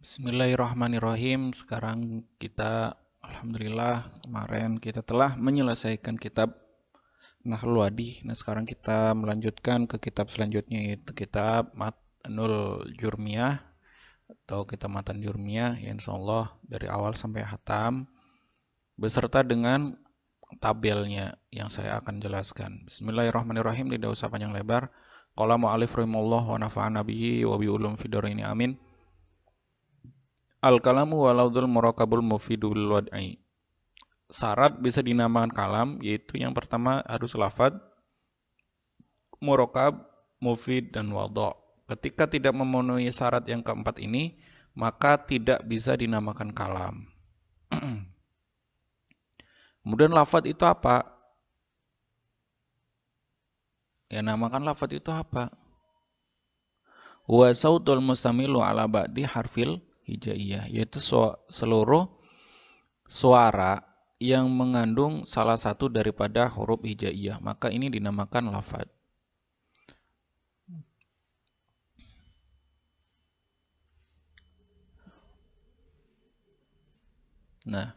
Bismillahirrahmanirrahim. Sekarang kita, alhamdulillah, kemarin kita telah menyelesaikan kitab Nahlul Wadi. Nah, sekarang kita melanjutkan ke kitab selanjutnya, yaitu kitab Matnul Jurmiyah atau kitab Matan Jurmiyah, ya insyaallah dari awal sampai hatam beserta dengan tabelnya yang saya akan jelaskan. Bismillahirrahmanirrahim, tidak usah panjang lebar. Qala mu'alif rahimahullah wa nafa'ana bihi wa bi ulum fid dharain amin. Al-kalamu walaudul murakabul mufidul wad'i. Syarat bisa dinamakan kalam, yaitu yang pertama harus lafad, murakab, mufid, dan wadha'. Ketika tidak memenuhi syarat yang keempat ini, maka tidak bisa dinamakan kalam. Kemudian lafad itu apa? Ya, namakan lafad itu apa? Wa sautul mustamilu ala ba'di harfil hijaiyah, yaitu seluruh suara yang mengandung salah satu daripada huruf hijaiyah, maka ini dinamakan lafad. Nah,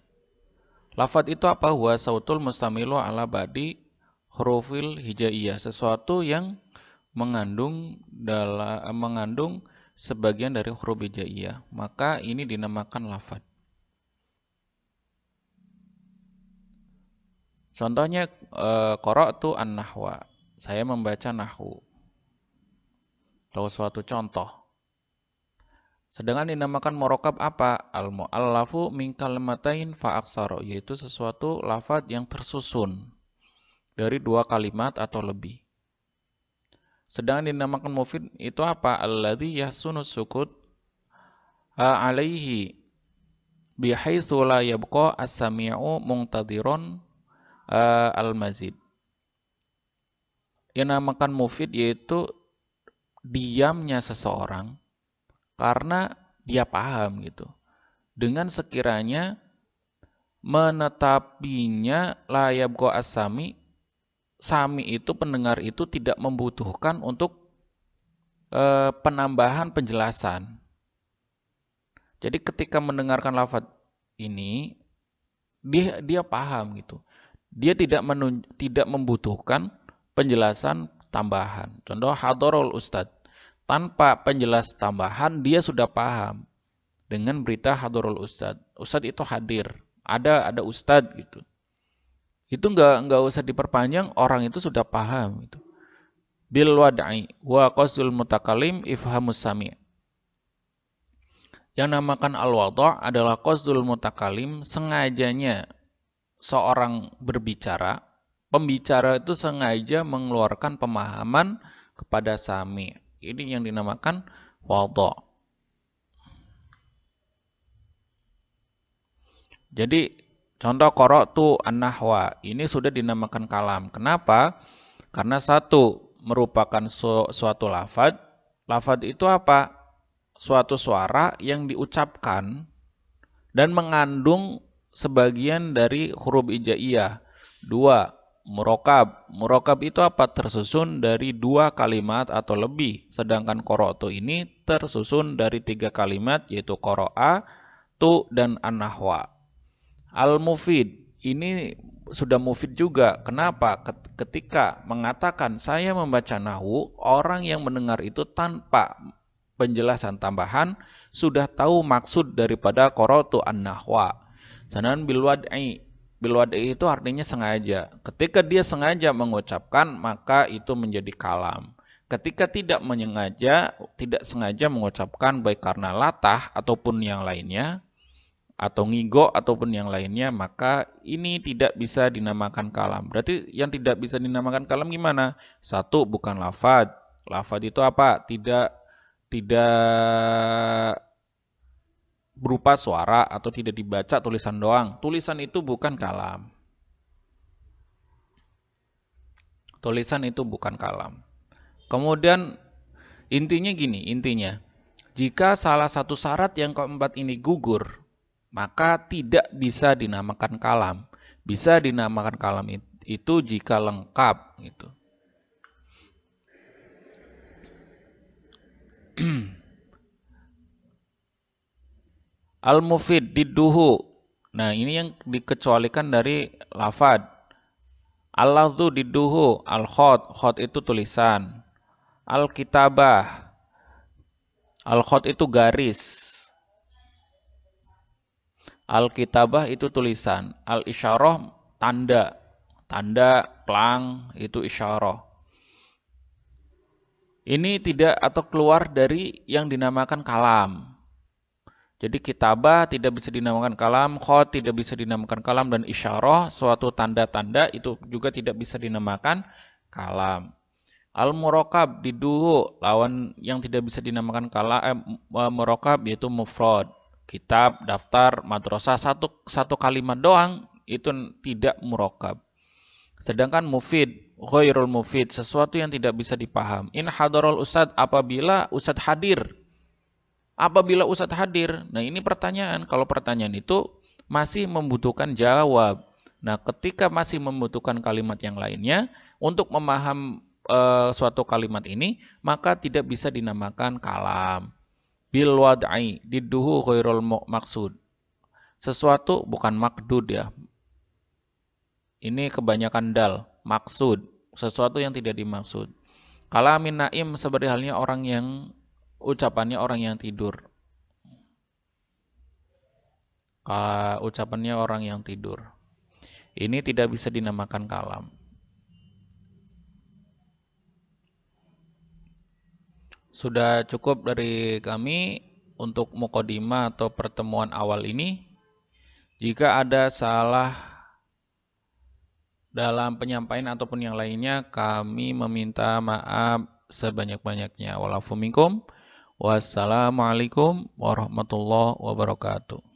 lafad itu apa? Huwa sautul mustamilu ala ba'di hurufil hijaiyah, sesuatu yang mengandung sebagian dari huruf hijaiyah, maka ini dinamakan lafad. Contohnya qara'tu an-nahwa, saya membaca nahwu. Atau suatu contoh. Sedangkan dinamakan murakab apa? Al-mu'allafu min kalimatain fa aksara, yaitu sesuatu lafaz yang tersusun dari dua kalimat atau lebih. Sedangkan dinamakan mufid itu apa? Alladzi yahsunu sukut alaihi bihaitsu la yabqa as-sami'u muntadhiron al-mazid. Yang dinamakan mufid yaitu diamnya seseorang karena dia paham gitu. Dengan sekiranya menetapinya la yabqa as-sami, sami itu pendengar itu tidak membutuhkan untuk penambahan penjelasan. Jadi ketika mendengarkan lafaz ini dia paham gitu. Dia tidak membutuhkan penjelasan tambahan. Contoh hadharul ustad. Tanpa penjelas tambahan dia sudah paham dengan berita hadharul ustad. Ustad itu hadir. Ada ustad gitu. Itu enggak usah diperpanjang, orang itu sudah paham gitu. Bil wad'i wa qasul mutakalim ifhamus sami'. Yang namakan al-wadha' adalah qasul mutakalim, sengajanya seorang berbicara, pembicara itu sengaja mengeluarkan pemahaman kepada sami'. Ini yang dinamakan wadha'. Jadi contoh qara'tu an-nahwa, ini sudah dinamakan kalam. Kenapa? Karena satu, merupakan suatu lafad. Lafad itu apa? Suatu suara yang diucapkan dan mengandung sebagian dari huruf hijaiyah. Dua, murakab. Murakab itu apa? Tersusun dari dua kalimat atau lebih. Sedangkan qara'tu ini tersusun dari tiga kalimat, yaitu qara'a, tu, dan an-nahwa. Al-mufid, ini sudah mufid juga. Kenapa? Ketika mengatakan saya membaca nahwu, orang yang mendengar itu tanpa penjelasan tambahan sudah tahu maksud daripada qara'tu an-nahwa. Sedangkan bil wad'i itu artinya sengaja. Ketika dia sengaja mengucapkan, maka itu menjadi kalam. Ketika tidak sengaja mengucapkan, baik karena latah ataupun yang lainnya, atau ngigo ataupun yang lainnya, maka ini tidak bisa dinamakan kalam. Berarti yang tidak bisa dinamakan kalam gimana? Satu, bukan lafad. Lafad itu apa? Tidak berupa suara atau tidak dibaca tulisan doang. Tulisan itu bukan kalam. Tulisan itu bukan kalam. Kemudian intinya gini, jika salah satu syarat yang keempat ini gugur, maka tidak bisa dinamakan kalam. Bisa dinamakan kalam itu jika lengkap gitu. Al-mufid didduhu. Nah, ini yang dikecualikan dari lafad. Al-lafzu didduhu, al-khot. Khot itu tulisan. Al-kitabah. Al-khot itu garis. Al-kitabah itu tulisan. Al-isyarah tanda. Tanda, pelang, itu isyarah. Ini tidak atau keluar dari yang dinamakan kalam. Jadi kitabah tidak bisa dinamakan kalam, khot tidak bisa dinamakan kalam, dan isyarah, suatu tanda-tanda itu juga tidak bisa dinamakan kalam. Al-murokab diduhu, lawan yang tidak bisa dinamakan kalam, murokab yaitu mufrad. Kitab, daftar, madrasah, satu kalimat doang, itu tidak murokab. Sedangkan mufid, ghairul mufid, sesuatu yang tidak bisa dipaham. In hadarul ustad, apabila ustad hadir. Apabila ustadz hadir, nah ini pertanyaan. Kalau pertanyaan itu masih membutuhkan jawab. Nah, ketika masih membutuhkan kalimat yang lainnya untuk memaham suatu kalimat ini, maka tidak bisa dinamakan kalam. Bil wad'i didduhu ghairul maksud. Sesuatu bukan makdud ya. Ini kebanyakan dal, maksud. Sesuatu yang tidak dimaksud. Kalamin naim seperti halnya orang yang ucapannya orang yang tidur. Ucapannya orang yang tidur. Ini tidak bisa dinamakan kalam. Sudah cukup dari kami untuk muqaddimah atau pertemuan awal ini. Jika ada salah dalam penyampaian ataupun yang lainnya, kami meminta maaf sebanyak-banyaknya. Walafu minkum. Wassalamualaikum warahmatullahi wabarakatuh.